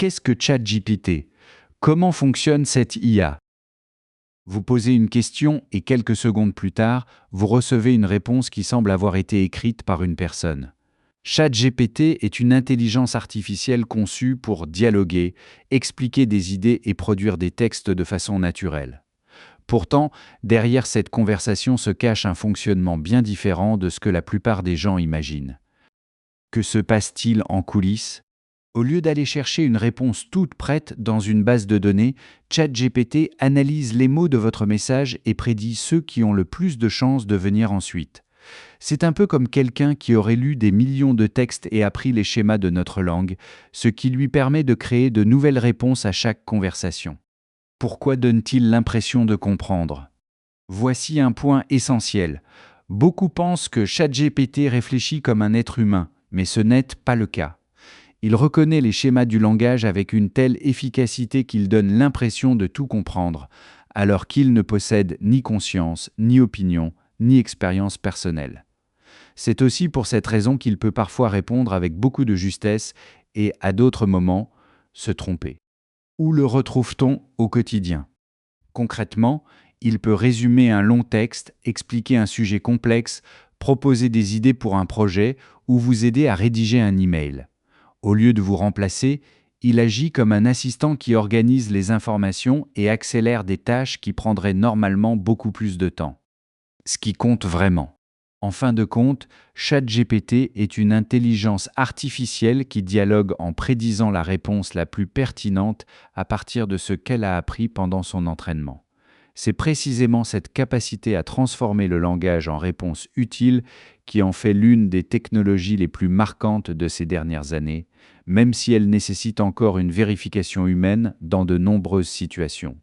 qu'est-ce que ChatGPT? Comment fonctionne cette IA? Vous posez une question et quelques secondes plus tard, vous recevez une réponse qui semble avoir été écrite par une personne. ChatGPT est une intelligence artificielle conçue pour dialoguer, expliquer des idées et produire des textes de façon naturelle. Pourtant, derrière cette conversation se cache un fonctionnement bien différent de ce que la plupart des gens imaginent. Que se passe-t-il en coulisses? Au lieu d'aller chercher une réponse toute prête dans une base de données, ChatGPT analyse les mots de votre message et prédit ceux qui ont le plus de chances de venir ensuite. C'est un peu comme quelqu'un qui aurait lu des millions de textes et appris les schémas de notre langue, ce qui lui permet de créer de nouvelles réponses à chaque conversation. Pourquoi donne-t-il l'impression de comprendre? Voici un point essentiel. Beaucoup pensent que ChatGPT réfléchit comme un être humain, mais ce n'est pas le cas. Il reconnaît les schémas du langage avec une telle efficacité qu'il donne l'impression de tout comprendre, alors qu'il ne possède ni conscience, ni opinion, ni expérience personnelle. C'est aussi pour cette raison qu'il peut parfois répondre avec beaucoup de justesse et, à d'autres moments, se tromper. Où le retrouve-t-on au quotidien? Concrètement, il peut résumer un long texte, expliquer un sujet complexe, proposer des idées pour un projet ou vous aider à rédiger un email. Au lieu de vous remplacer, il agit comme un assistant qui organise les informations et accélère des tâches qui prendraient normalement beaucoup plus de temps. Ce qui compte vraiment. En fin de compte, ChatGPT est une intelligence artificielle qui dialogue en prédisant la réponse la plus pertinente à partir de ce qu'elle a appris pendant son entraînement. C'est précisément cette capacité à transformer le langage en réponse utile qui en fait l'une des technologies les plus marquantes de ces dernières années, même si elle nécessite encore une vérification humaine dans de nombreuses situations.